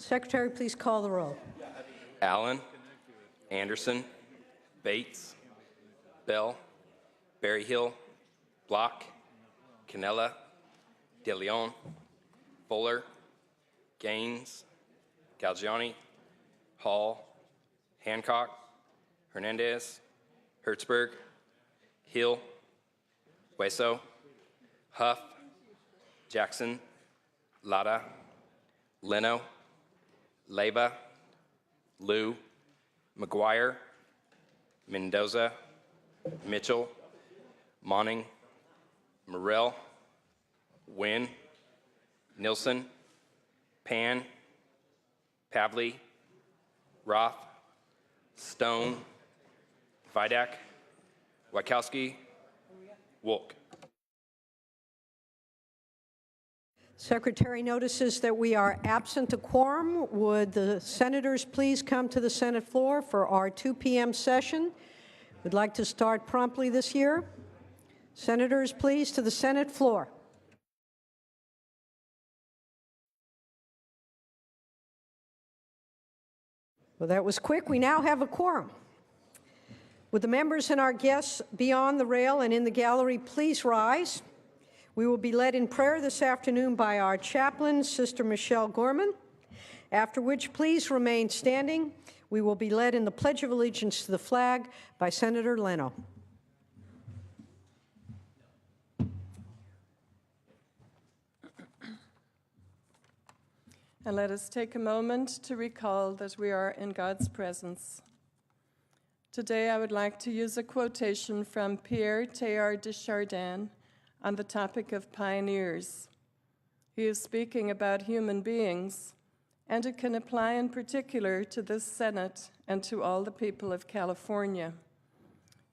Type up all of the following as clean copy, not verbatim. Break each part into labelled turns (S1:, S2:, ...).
S1: Secretary, please call the roll.
S2: Allen, Anderson, Bates, Bell, Berryhill, Block, Canella, De Leon, Fuller, Gaines, Galgiani, Hall, Hancock, Hernandez, Hertzberg, Hill, Hueso, Huff, Jackson, Lada, Leno, Leyva, Liu, McGuire, Mendoza, Mitchell, Monning, Morrell, Wynn, Nilsson, Pan, Pavley, Roth, Stone, Vidak, Wachowski, Wolk.
S1: Secretary notices that we are absent a quorum. Would the senators please come to the Senate floor for our 2 p.m. session? We'd like to start promptly this year. Senators, please, to the Senate floor. Well, that was quick. We now have a quorum. Would the members and our guests beyond the rail and in the gallery please rise? We will be led in prayer this afternoon by our chaplain, Sister Michelle Gorman, after which please remain standing. We will be led in the Pledge of Allegiance to the flag by Senator Leno.
S3: And let us take a moment to recall that we are in God's presence. Today I would like to use a quotation from Pierre Teilhard de Chardin on the topic of pioneers. He is speaking about human beings, and it can apply in particular to this Senate and to all the people of California.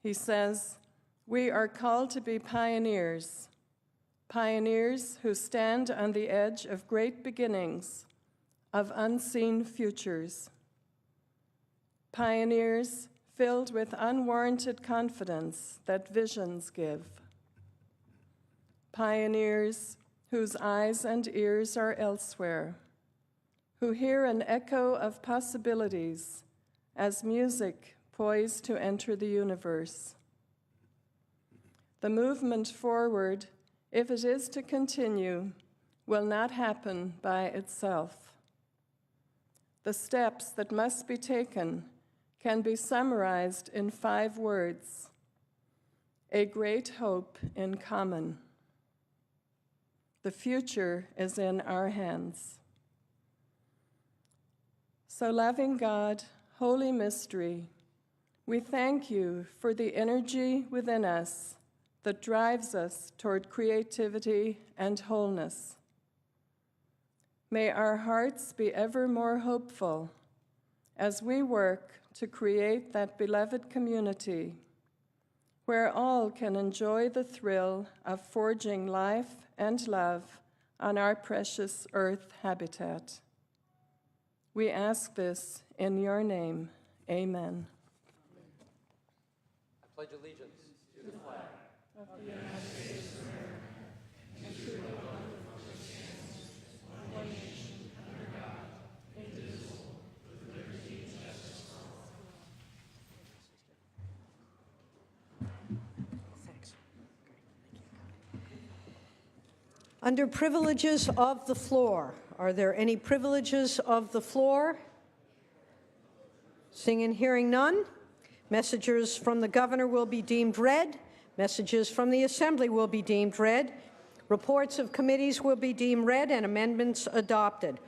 S3: He says, "We are called to be pioneers, pioneers who stand on the edge of great beginnings, of unseen futures. Pioneers filled with unwarranted confidence that visions give. Pioneers whose eyes and ears are elsewhere, who hear an echo of possibilities as music poised to enter the universe. The movement forward, if it is to continue, will not happen by itself. The steps that must be taken can be summarized in 5 words: a great hope in common. The future is in our hands." So, loving God, holy mystery, we thank you for the energy within us that drives us toward creativity and wholeness. May our hearts be ever more hopeful as we work to create that beloved community where all can enjoy the thrill of forging life and love on our precious earth habitat. We ask this in your name. Amen.
S2: I pledge allegiance to the flag
S3: Of the United States of America and to the republic for which it stands, one nation, under God, indivisible, with liberty and justice for all.
S1: Thanks. Under privileges of the floor, are there any privileges of the floor? Seeing and hearing none, messages from the governor will be deemed read. Messages from the Assembly will be deemed read. Reports of committees will be deemed read and amendments adopted.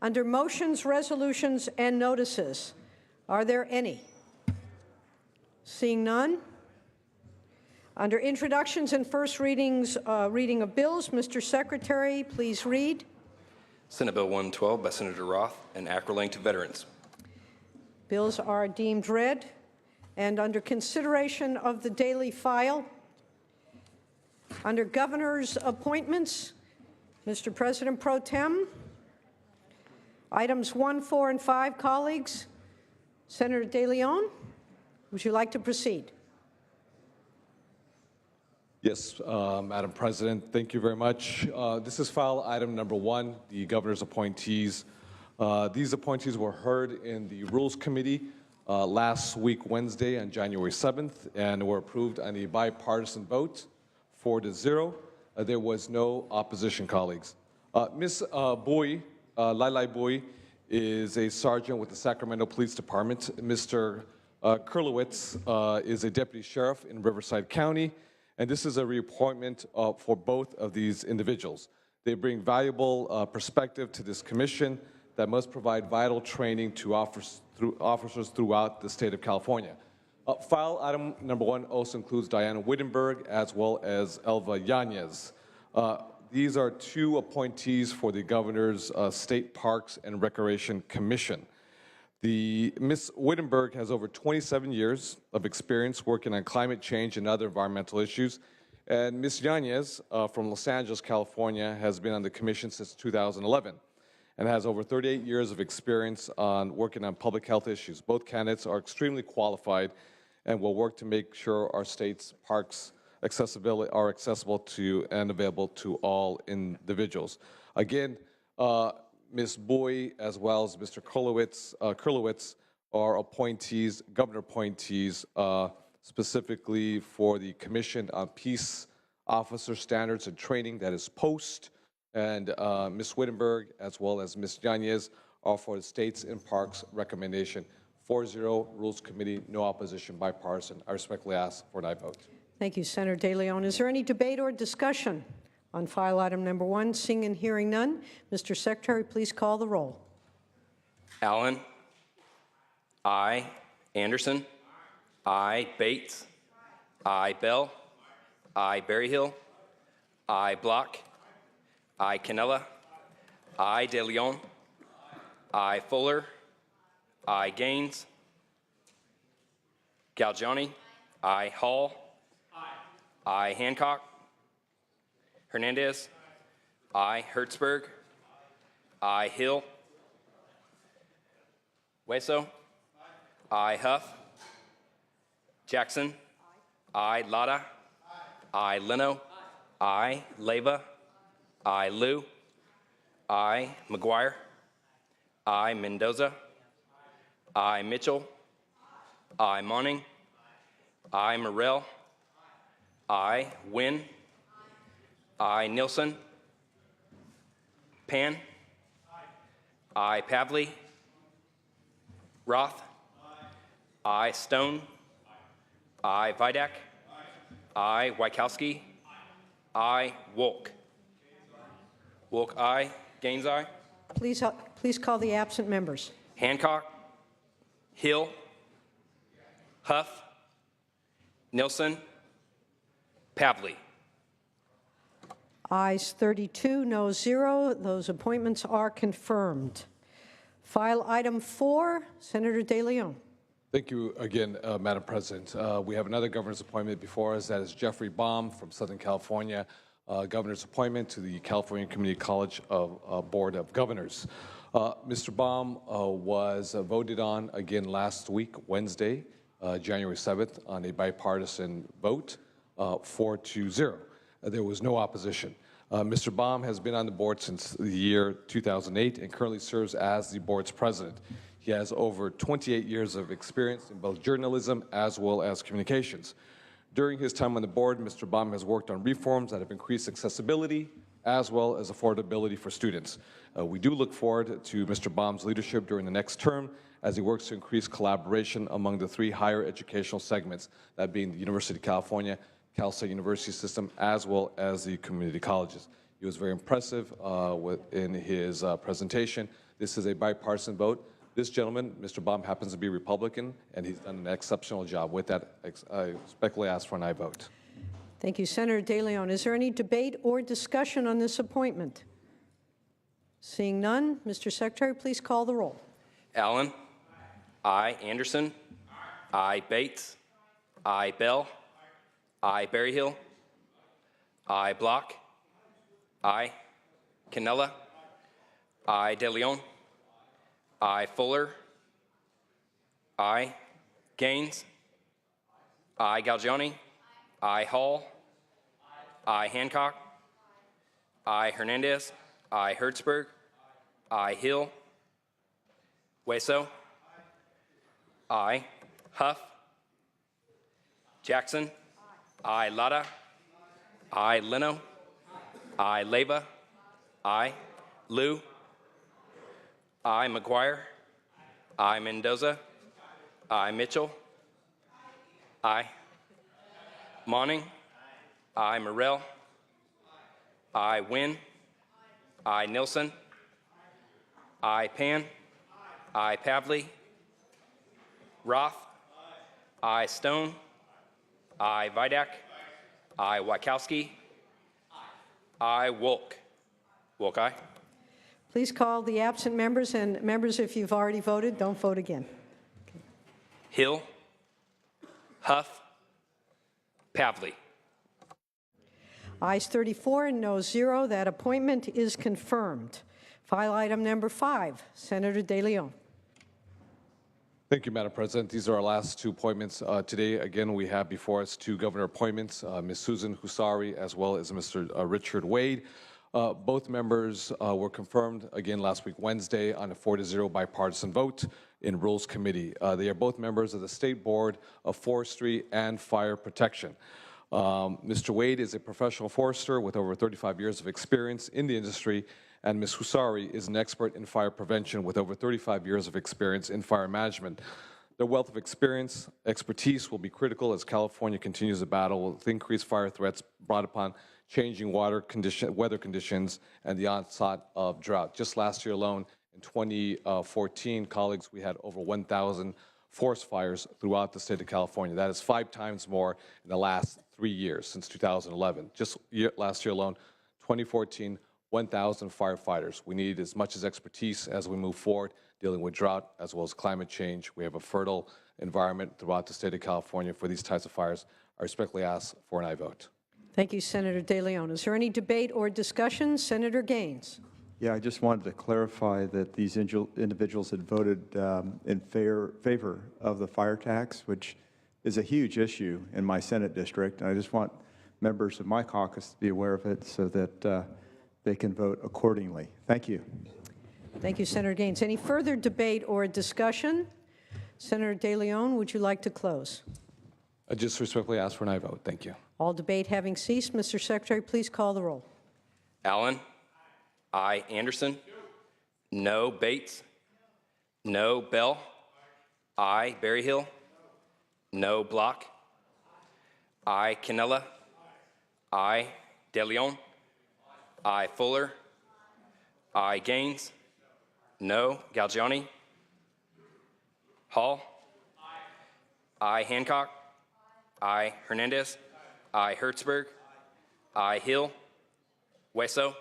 S1: Under motions, resolutions, and notices, are there any? Seeing none. Under introductions and first readings, reading of bills, Mr. Secretary, please read.
S2: Senate Bill 112 by Senator Roth, an acroling to veterans.
S1: Bills are deemed read. And under consideration of the daily file, under governor's appointments, Mr. President Pro Tem, items 1, 4, and 5, colleagues. Senator De Leon, would you like to proceed?
S4: Yes, Madam President, thank you very much. This is file item number 1, the governor's appointees. These appointees were heard in the Rules Committee last week, Wednesday, on January 7th, and were approved on a bipartisan vote, 4-0. There was no opposition, colleagues. Ms. Bui, Lai Bui, is a sergeant with the Sacramento Police Department. Mr. Kurlowitz is a deputy sheriff in Riverside County, and this is a reappointment for both of these individuals. They bring valuable perspective to this commission that must provide vital training to officers throughout the state of California. File item number 1 also includes Diana Wittenberg as well as Elva Yanez. These are 2 appointees for the Governor's State Parks and Recreation Commission. Ms. Wittenberg has over 27 years of experience working on climate change and other environmental issues. And Ms. Yanez from Los Angeles, California, has been on the commission since 2011 and has over 38 years of experience on working on public health issues. Both candidates are extremely qualified and will work to make sure our state's parks are accessible to and available to all individuals. Again, Ms. Bui as well as Mr. Kurlowitz are appointees, governor appointees, specifically for the Commission on Peace Officer Standards and Training, that is POST, and Ms. Wittenberg as well as Ms. Yanez are for the States and Parks recommendation. 4-0, Rules Committee, no opposition, bipartisan. I respectfully ask for an aye vote.
S1: Thank you, Senator De Leon. Is there any debate or discussion on file item number 1? Seeing and hearing none, Mr. Secretary, please call the roll.
S2: Allen. Aye. Anderson. Aye. Bates. Aye. Bell. Aye. Berryhill. Aye. Block. Aye. Canella. Aye. De Leon. Aye. Fuller. Aye. Gaines. Galgiani. Aye. Hall. Aye. Hancock. Hernandez. Aye. Hertzberg. Aye. Hill. Hueso. Aye. Huff. Jackson. Aye. Lada. Aye. Leno. Aye. Leyva. Aye. Liu. Aye. McGuire. Aye. Mendoza. Aye. Mitchell. Aye. Monning. Aye. Morrell. Aye. Wynn. Aye. Nielsen. Pan. Aye. Pavley. Roth. Aye. Stone. Aye. Vidak. Aye. Wykowski. Aye. Wolk. Wolk, aye. Gaines, aye.
S1: Please call the absent members.
S2: Hancock. Hill. Huff. Nilsen. Pavley.
S1: Ayes 32, no 0. Those appointments are confirmed. File item 4, Senator De Leon.
S4: Thank you again, Madam President. We have another governor's appointment before us. That is Jeffrey Baum from Southern California, governor's appointment to the California Community College Board of Governors. Mr. Baum was voted on again last week, Wednesday, January 7th, on a bipartisan vote, 4-0. There was no opposition. Mr. Baum has been on the board since the year 2008 and currently serves as the board's president. He has over 28 years of experience in both journalism as well as communications. During his time on the board, Mr. Baum has worked on reforms that have increased accessibility as well as affordability for students. We do look forward to Mr. Baum's leadership during the next term as he works to increase collaboration among the 3 higher educational segments, that being the University of California, Cal State University system, as well as the community colleges. He was very impressive in his presentation. This is a bipartisan vote. This gentleman, Mr. Baum, happens to be Republican, and he's done an exceptional job. With that, I respectfully ask for an aye vote.
S1: Thank you, Senator De Leon. Is there any debate or discussion on this appointment? Seeing none, Mr. Secretary, please call the roll.
S2: Allen. Aye. Anderson. Aye. Bates. Aye. Bell. Aye. Berryhill. Aye. Block. Aye. Canella. Aye. De Leon. Aye. Fuller. Aye. Gaines. Aye. Galgiani. Aye. Hall. Aye. Hancock. Aye. Hernandez. Aye. Hertzberg. Aye. Hill. Hueso. I. Huff. Jackson. I. Lada. I. Leno. I. Leyva. I. Liu. I. McGuire. I. Mendoza. I. Mitchell. I. Monning. I. Morrell. I. Wynn. I. Nilsson. I. Pan. I. Pavley. Roth. I. Stone. I. Vidak. I. Wachowski. I. Wolk. Wolk, aye.
S1: Please call the absent members, and members, if you've already voted, don't vote again.
S2: Hill. Huff. Pavley.
S1: Ayes 34 and noes 0. That appointment is confirmed. File item number 5, Senator De Leon.
S4: Thank you, Madam President. These are our last two appointments today. Again, we have before us two governor appointments, Ms. Susan Husari as well as Mr. Richard Wade. Both members were confirmed again last week, Wednesday, on a 4-0 bipartisan vote in Rules Committee. They are both members of the State Board of Forestry and Fire Protection. Mr. Wade is a professional forester with over 35 years of experience in the industry, and Ms. Husari is an expert in fire prevention with over 35 years of experience in fire management. Their wealth of expertise will be critical as California continues to battle with increased fire threats brought upon changing weather conditions and the onset of drought. Just last year alone, in 2014, colleagues, we had over 1,000 forest fires throughout the state of California. That is 5 times more in the last 3 years, since 2011. Just last year alone, 2014, 1,000 firefighters. We need as much as expertise as we move forward, dealing with drought as well as climate change. We have a fertile environment throughout the state of California for these types of fires. I respectfully ask for an aye vote.
S1: Thank you, Senator De Leon. Is there any debate or discussion? Senator Gaines.
S5: Yeah, I just wanted to clarify that these individuals had voted in favor of the fire tax, which is a huge issue in my Senate district. And I just want members of my caucus to be aware of it so that they can vote accordingly. Thank you.
S1: Thank you, Senator Gaines. Any further debate or discussion? Senator De Leon, would you like to close?
S4: I just respectfully ask for an aye vote. Thank you.
S1: All debate having ceased, Mr. Secretary, please call the roll.
S2: Allen. I. Anderson. No. Bates. No. Bell. I. Berryhill. No. Block. I. Canella. I. De Leon. I. Fuller. I. Gaines. No. Galgiani. Hall. I. Hancock. I. Hernandez. I. Hertzberg. I. Hill. Hueso.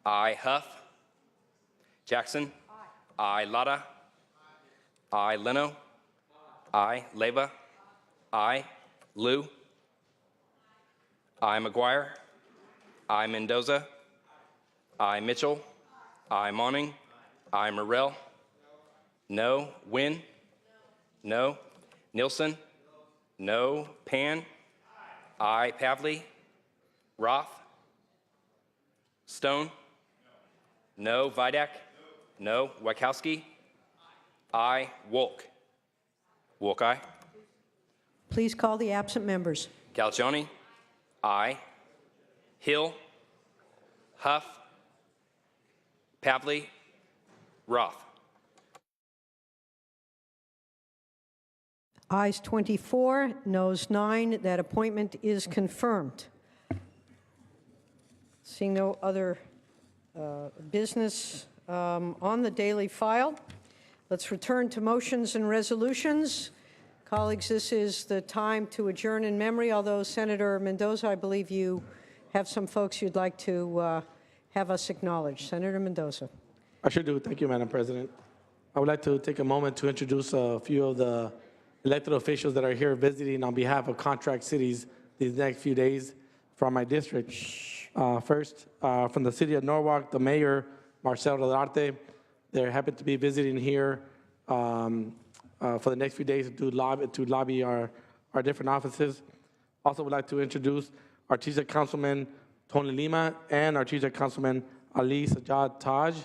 S2: I. Huff. Jackson. I. Lada. I. Leno. I. Leyva. I. Liu. I. McGuire. I. Mendoza. I. Mitchell. I. Monning. I. Morrell. No. Wynn. No. Nilsson. No. Pan. I. Pavley. Roth. Stone. No. Vidak. No. Wachowski. I. Wolk. Wolk, aye.
S1: Please call the absent members.
S2: Galgiani. I. Hill. Huff. Pavley. Roth.
S1: Ayes 24, noes 9. That appointment is confirmed. Seeing no other business on the daily file, let's return to motions and resolutions. Colleagues, this is the time to adjourn in memory, although Senator Mendoza, I believe you have some folks you'd like to have us acknowledge. Senator Mendoza.
S6: I sure do. Thank you, Madam President. I would like to take a moment to introduce a few of the elected officials that are here visiting on behalf of contract cities these next few days from my district. First, from the city of Norwalk, the mayor, Marcel Rodarte. They're happy to be visiting here for the next few days to lobby our different offices. Also would like to introduce Artesia Councilman Tony Lima and Artesia Councilman Ali Sajjad Taj.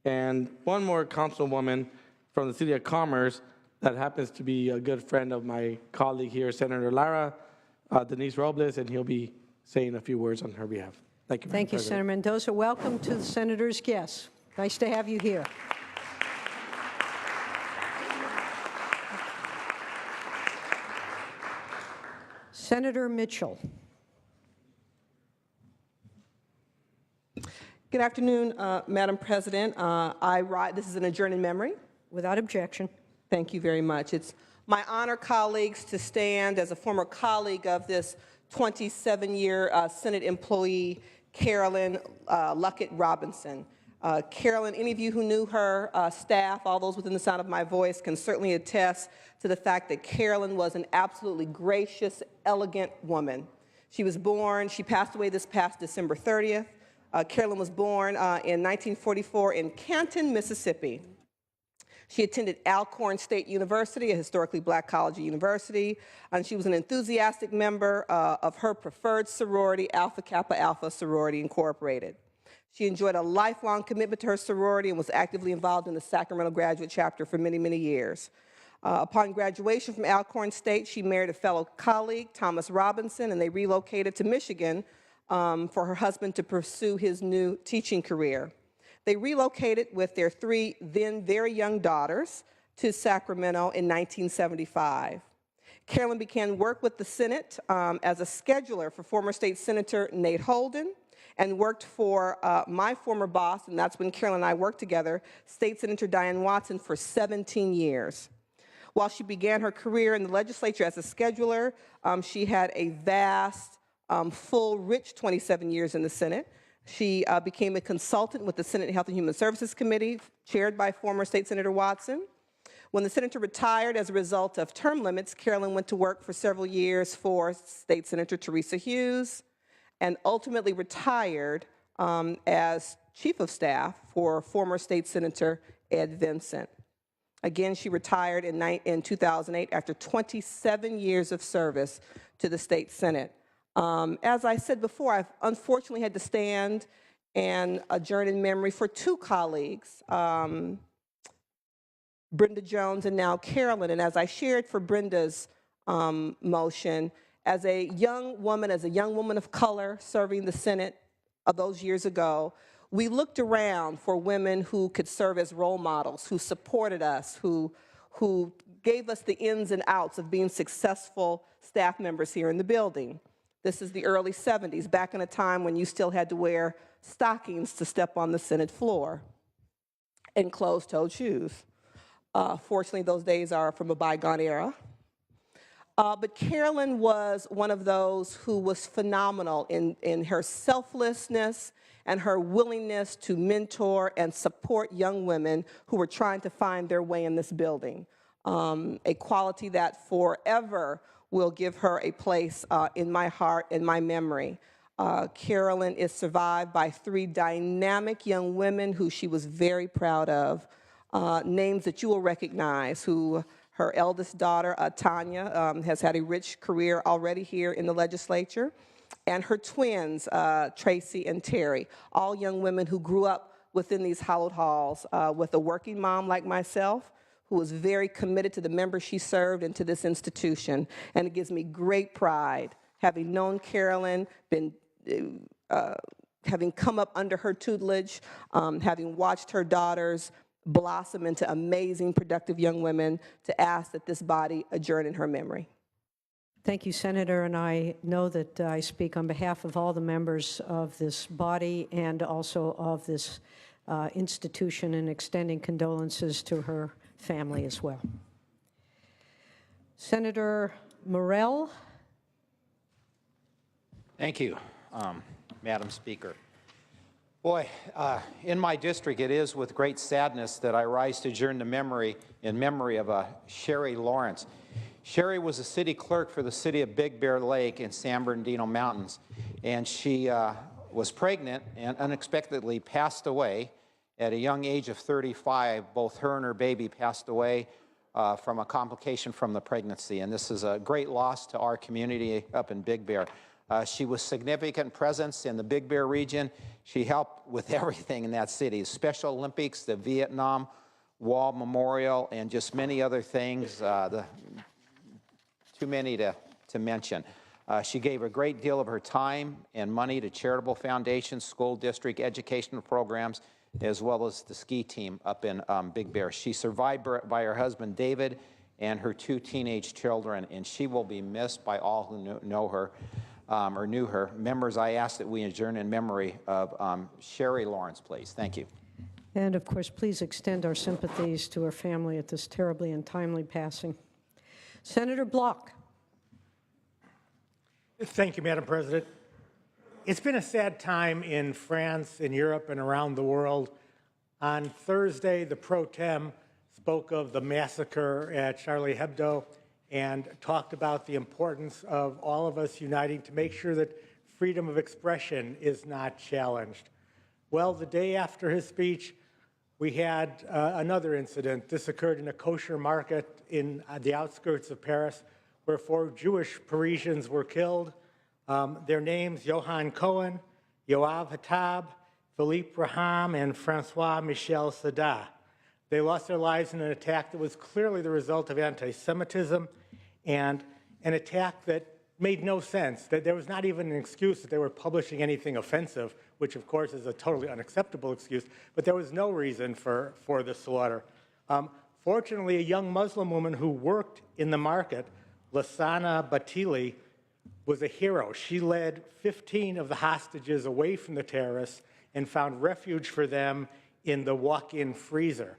S6: and one more councilwoman from the City of Commerce that happens to be a good friend of my colleague here, Senator Lara, Denise Robles, and he'll be saying a few words on her behalf. Thank you, Madam
S1: Thank you,
S6: President.
S1: Senator Mendoza. Welcome to the senator's guests. Nice to have you here. Senator Mitchell.
S7: Good afternoon, Madam President. This is an adjourned in memory.
S1: Without objection.
S7: Thank you very much. It's my honor, colleagues, to stand as a former colleague of this 27-year Senate employee, Carolyn Luckett Robinson. Carolyn, any of you who knew her staff, all those within the sound of my voice, can certainly attest to the fact that Carolyn was an absolutely gracious, elegant woman. She passed away this past December 30th. Carolyn was born in 1944 in Canton, Mississippi. She attended Alcorn State University, a historically black college university, and she was an enthusiastic member of her preferred sorority, Alpha Kappa Alpha Sorority Incorporated. She enjoyed a lifelong commitment to her sorority and was actively involved in the Sacramento graduate chapter for many, many years. Upon graduation from Alcorn State, she married a fellow colleague, Thomas Robinson, and they relocated to Michigan for her husband to pursue his new teaching career. They relocated with their 3 then very young daughters to Sacramento in 1975. Carolyn began work with the Senate as a scheduler for former state senator Nate Holden, and worked for my former boss, and that's when Carolyn and I worked together, State Senator Diane Watson, for 17 years. While she began her career in the legislature as a scheduler, she had a vast, full, rich 27 years in the Senate. She became a consultant with the Senate Health and Human Services Committee, chaired by former State Senator Watson. When the senator retired as a result of term limits, Carolyn went to work for several years for State Senator Teresa Hughes, and ultimately retired as chief of staff for former State Senator Ed Vincent. Again, she retired in 2008 after 27 years of service to the State Senate. As I said before, I've unfortunately had to stand and adjourn in memory for 2 colleagues, Brenda Jones and now Carolyn. And as I shared for Brenda's motion, as a young woman of color serving the Senate those years ago, we looked around for women who could serve as role models, who supported us, who gave us the ins and outs of being successful staff members here in the building. This is the early 70s, back in a time when you still had to wear stockings to step on the Senate floor and closed-toed shoes. Fortunately, those days are from a bygone era. But Carolyn was one of those who was phenomenal in her selflessness and her willingness to mentor and support young women who were trying to find their way in this building, a quality that forever will give her a place in my heart and my memory. Carolyn is survived by 3 dynamic young women who she was very proud of, names that you will recognize, who her eldest daughter, Tanya, has had a rich career already here in the legislature, and her twins, Tracy and Terry, all young women who grew up within these hallowed halls with a working mom like myself, who was very committed to the members she served and to this institution. And it gives me great pride, having known Carolyn, having come up under her tutelage, having watched her daughters blossom into amazing, productive young women, to ask that this body adjourn in her memory.
S1: Thank you, Senator, and I know that I speak on behalf of all the members of this body and also of this institution in extending condolences to her family as well. Senator Morell.
S8: Thank you, Madam Speaker. Boy, in my district, it is with great sadness that I rise to adjourn the memory in memory of Sherry Lawrence. Sherry was a city clerk for the city of Big Bear Lake in San Bernardino Mountains, and she was pregnant and unexpectedly passed away at a young age of 35. Both her and her baby passed away from a complication from the pregnancy, and this is a great loss to our community up in Big Bear. She was significant presence in the Big Bear region. She helped with everything in that city, Special Olympics, the Vietnam Wall Memorial, and just many other things, too many to mention. She gave a great deal of her time and money to charitable foundations, school district educational programs, as well as the ski team up in Big Bear. She's survived by her husband, David, and her 2 teenage children, and she will be missed by all who know her or knew her. Members, I ask that we adjourn in memory of Sherry Lawrence, please. Thank you.
S1: And of course, please extend our sympathies to her family at this terribly untimely passing. Senator Block.
S9: Thank you, Madam President. It's been a sad time in France, in Europe, and around the world. On Thursday, the pro tem spoke of the massacre at Charlie Hebdo and talked about the importance of all of us uniting to make sure that freedom of expression is not challenged. Well, the day after his speech, we had another incident. This occurred in a kosher market in the outskirts of Paris, where 4 Jewish Parisians were killed. Their names, Johan Cohen, Yoav Hatab, Philippe Raham, and Francois Michel Sada. They lost their lives in an attack that was clearly the result of anti-Semitism and an attack that made no sense, that there was not even an excuse that they were publishing anything offensive, which of course is a totally unacceptable excuse, but there was no reason for the slaughter. Fortunately, a young Muslim woman who worked in the market, Lassana Batili, was a hero. She led 15 of the hostages away from the terrorists and found refuge for them in the walk-in freezer.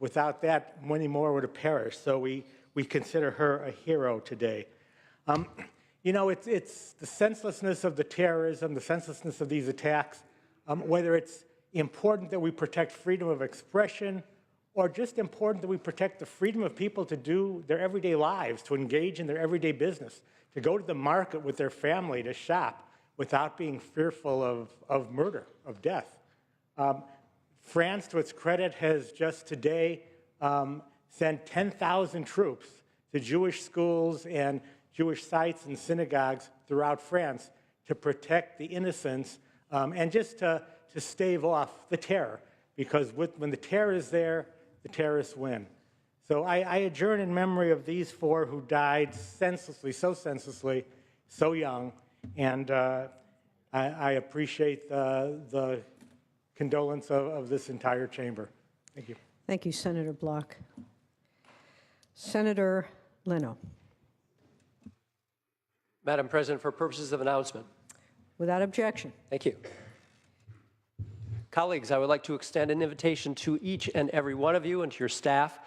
S9: Without that, many more would have perished. So we consider her a hero today. You know, it's the senselessness of the terrorism, the senselessness of these attacks, whether it's important that we protect freedom of expression or just important that we protect the freedom of people to do their everyday lives, to engage in their everyday business, to go to the market with their family, to shop without being fearful of murder, of death. France, to its credit, has just today sent 10,000 troops to Jewish schools and Jewish sites and synagogues throughout France to protect the innocents and just to stave off the terror. Because when the terror is there, the terrorists win. So I adjourn in memory of these 4 who died senselessly, so young, and I appreciate the condolence of this entire chamber. Thank you.
S1: Thank you, Senator Block. Senator Leno.
S10: Madam President, for purposes of announcement.
S1: Without objection.
S10: Thank you. Colleagues, I would like to extend an invitation to each and every one of you and to your staff.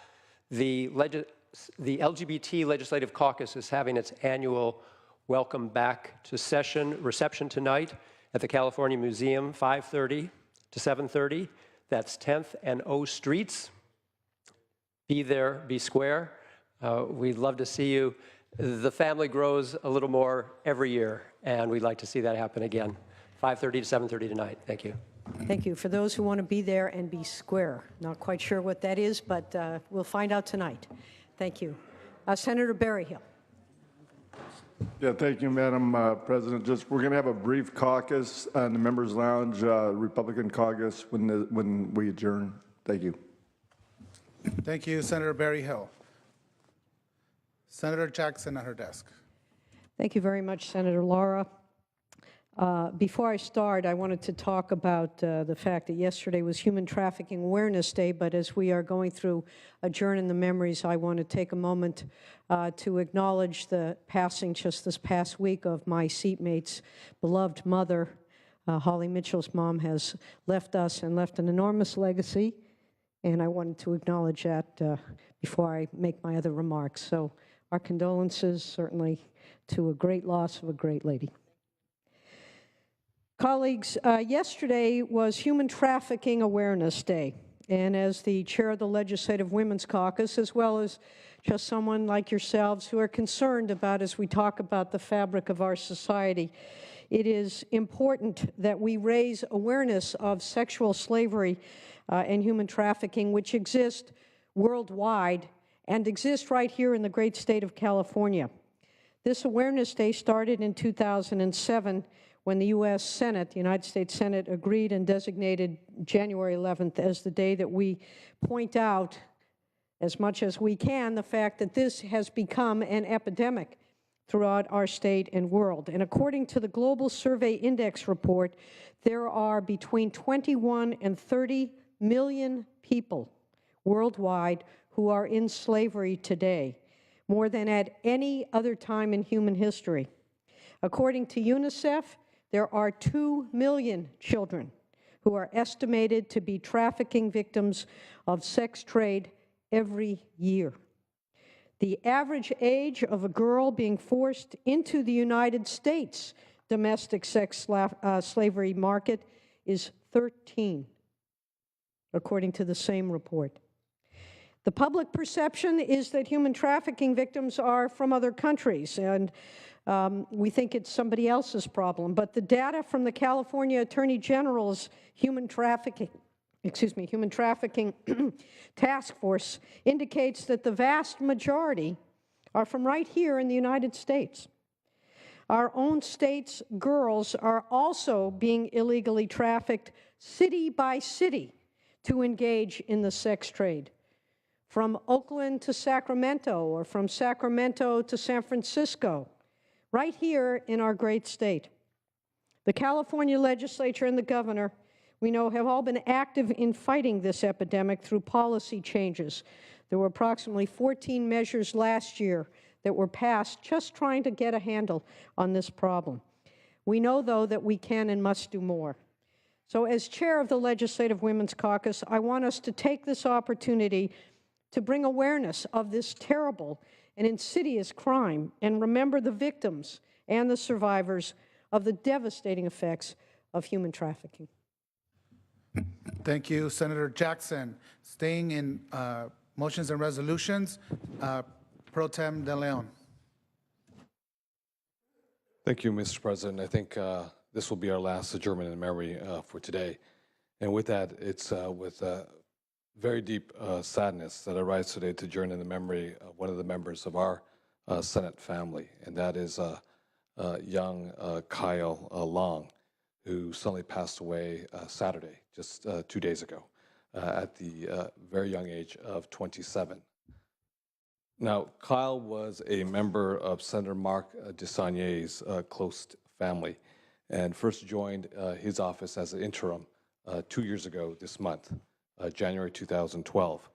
S10: The LGBT Legislative Caucus is having its annual Welcome Back to Session reception tonight at the California Museum, 5:30 to 7:30. That's 10th and O Streets. Be there, be square. We'd love to see you. The family grows a little more every year, and we'd like to see that happen again. 5:30 to 7:30 tonight. Thank you.
S1: Thank you. For those who want to be there and be square, not quite sure what that is, but we'll find out tonight. Thank you. Senator Berryhill.
S11: Yeah, thank you, Madam President. We're going to have a brief caucus in the members' lounge, Republican caucus, when we adjourn. Thank you.
S12: Thank you, Senator Berryhill. Senator Jackson at her desk.
S1: Thank you very much, Senator Lara. Before I start, I wanted to talk about the fact that yesterday was Human Trafficking Awareness Day, but as we are going through Adjourn in the Memories, I want to take a moment to acknowledge the passing just this past week of my seatmate's beloved mother. Holly Mitchell's mom has left us and left an enormous legacy, and I wanted to acknowledge that before I make my other remarks. So our condolences, certainly, to a great loss of a great lady. Colleagues, yesterday was Human Trafficking Awareness Day, and as the chair of the Legislative Women's Caucus, as well as just someone like yourselves who are concerned about, as we talk about the fabric of our society, it is important that we raise awareness of sexual slavery and human trafficking, which exist worldwide and exist right here in the great state of California. This Awareness Day started in 2007 when the U.S. Senate, the United States Senate, agreed and designated January 11th as the day that we point out, as much as we can, the fact that this has become an epidemic throughout our state and world. And according to the Global Survey Index report, there are between 21 and 30 million people worldwide who are in slavery today, more than at any other time in human history. According to UNICEF, there are 2 million children who are estimated to be trafficking victims of sex trade every year. The average age of a girl being forced into the United States domestic sex slavery market is 13, according to the same report. The public perception is that human trafficking victims are from other countries, and we think it's somebody else's problem. But the data from the California Attorney General's human trafficking task force indicates that the vast majority are from right here in the United States. Our own state's girls are also being illegally trafficked city by city to engage in the sex trade, from Oakland to Sacramento or from Sacramento to San Francisco, right here in our great state. The California legislature and the governor, we know, have all been active in fighting this epidemic through policy changes. There were approximately 14 measures last year that were passed just trying to get a handle on this problem. We know, though, that we can and must do more. So as chair of the Legislative Women's Caucus, I want us to take this opportunity to bring awareness of this terrible and insidious crime and remember the victims and the survivors of the devastating effects of human trafficking.
S12: Thank you, Senator Jackson. Staying in motions and resolutions, Pro Tem De Leon.
S4: Thank you, Mr. President. I think this will be our last adjournment in memory for today. And with that, it's with very deep sadness that I rise today to adjourn in the memory of one of the members of our Senate family, and that is young Kyle Long, who suddenly passed away Saturday, just 2 days ago, at the very young age of 27. Now, Kyle was a member of Senator Mark DeSaulniers' close family and first joined his office as an interim 2 years ago this month, January 2012.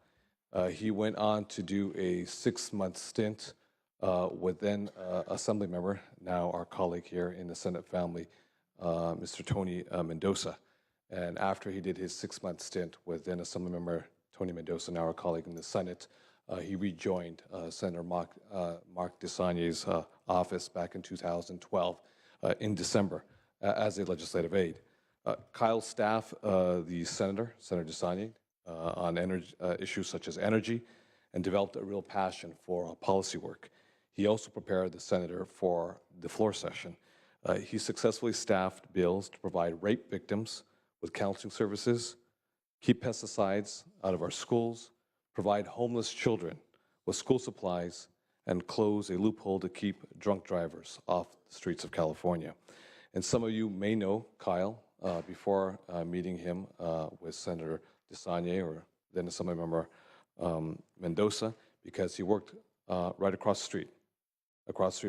S4: He went on to do a 6-month stint with then Assembly member, now our colleague here in the Senate family, Mr. Tony Mendoza. And after he did his 6-month stint with then Assemblymember Tony Mendoza, now our colleague in the Senate, he rejoined Senator Mark DeSaulniers' office back in 2012 in December as a legislative aide. Kyle's staff, the Senator DeSaulniers, on issues such as energy, and developed a real passion for policy work. He also prepared the Senator for the floor session. He successfully staffed bills to provide rape victims with counseling services, keep pesticides out of our schools, provide homeless children with school supplies, and close a loophole to keep drunk drivers off the streets of California. And some of you may know Kyle before meeting him with Senator DeSaulniers or then Assemblymember Mendoza, because he worked right across the street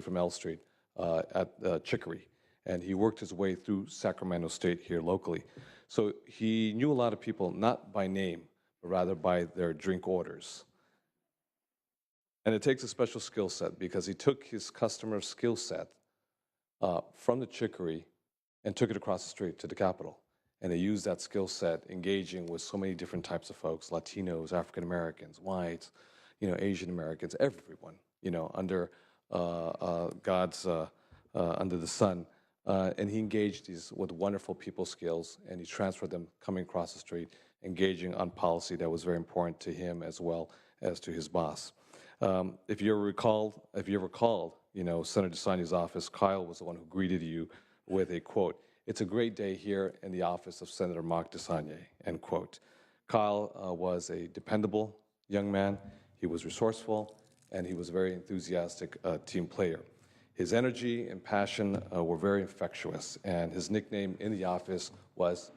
S4: from L Street at Chicory. And he worked his way through Sacramento State here locally. So he knew a lot of people, not by name, but rather by their drink orders. And it takes a special skill set because he took his customer skill set from the Chicory and took it across the street to the Capitol. And he used that skill set engaging with so many different types of folks, Latinos, African Americans, whites, Asian Americans, everyone, under God's, under the sun. And he engaged these with wonderful people skills, and he transferred them coming across the street, engaging on policy that was very important to him as well as to his boss. If you ever recalled, Senator DeSaulniers' office, Kyle was the one who greeted you with a quote, "It's a great day here in the office of Senator Mark DeSaulniers," end quote. Kyle was a dependable young man. He was resourceful, and he was a very enthusiastic team player. His energy and passion were very infectious, and his nickname in the office was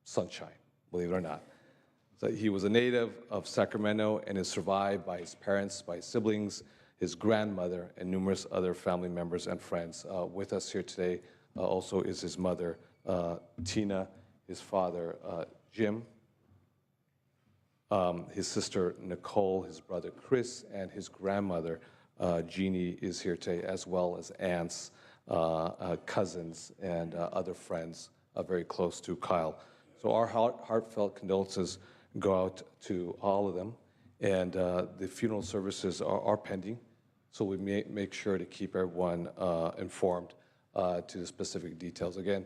S4: Sunshine, believe it or not. So he was a native of Sacramento and is survived by his parents, by his siblings, his grandmother, and numerous other family members and friends. With us here today also is his mother, Tina, his father, Jim, his sister, Nicole, his brother, Chris, and his grandmother, Jeannie, is here today, as well as aunts, cousins, and other friends very close to Kyle. So our heartfelt condolences go out to all of them, and the funeral services are pending, so we make sure to keep everyone informed to the specific details. Again,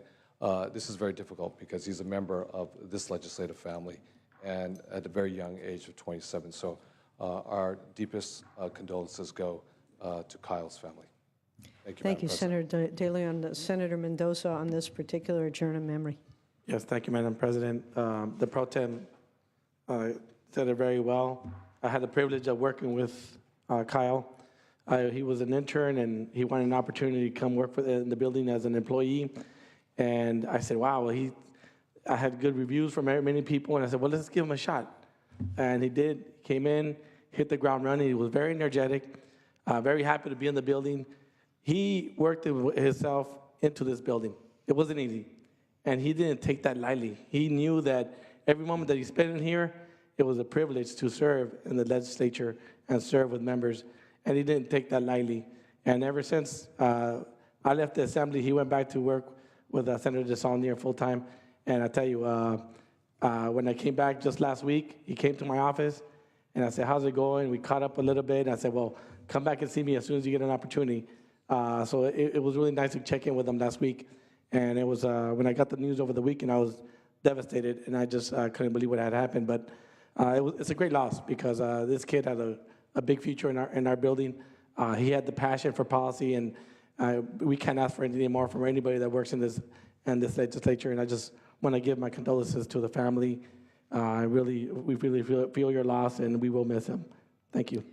S4: this is very difficult because he's a member of this legislative family, and at a very young age of 27. So our deepest condolences go to Kyle's family. Thank you,
S1: Thank you,
S4: Madam President.
S1: Senator De Leon. Senator Mendoza on this particular adjourn of memory.
S6: Yes, thank you, Madam President. The Pro Tem said it very well. I had the privilege of working with Kyle. He was an intern, and he wanted an opportunity to come work in the building as an employee. And I said, wow, I had good reviews from many people, and I said, well, let's give him a shot. And he did. He came in, hit the ground running. He was very energetic, very happy to be in the building. He worked himself into this building. It wasn't easy, and he didn't take that lightly. He knew that every moment that he spent in here, it was a privilege to serve in the legislature and serve with members, and he didn't take that lightly. And ever since I left the assembly, he went back to work with Senator DeSaulnier full-time. And I tell you, when I came back just last week, he came to my office, and I said, how's it going? We caught up a little bit, and I said, well, come back and see me as soon as you get an opportunity. So it was really nice to check in with him last week. And it was, when I got the news over the weekend, I was devastated, and I just couldn't believe what had happened. But it's a great loss because this kid had a big future in our building. He had the passion for policy, and we can't ask for anything more from anybody that works in this legislature. And I just want to give my condolences to the family. We really feel your loss, and we will miss him. Thank you.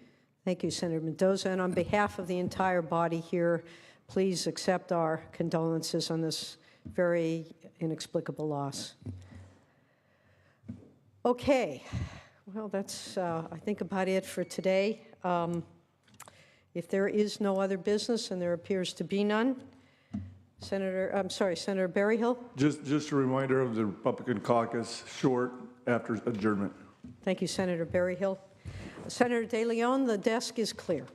S1: Thank you, Senator Mendoza. And on behalf of the entire body here, please accept our condolences on this very inexplicable loss. Okay. Well, that's, I think, about it for today. If there is no other business, and there appears to be none, Senator Berryhill.
S11: Just a reminder of the Republican caucus, short after adjournment.
S1: Thank you, Senator Berryhill. Senator De Leon, the desk is clear.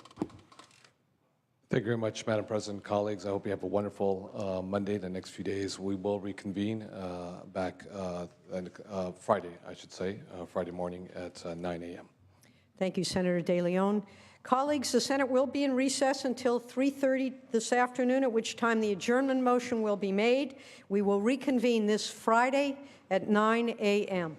S4: Thank you very much, Madam President, colleagues. I hope you have a wonderful Monday, the next few days. We will reconvene back Friday, I should say, Friday morning at 9 a.m.
S1: Thank you, Senator De Leon. Colleagues, the Senate will be in recess until 3:30 this afternoon, at which time the adjournment motion will be made. We will reconvene this Friday at 9 a.m.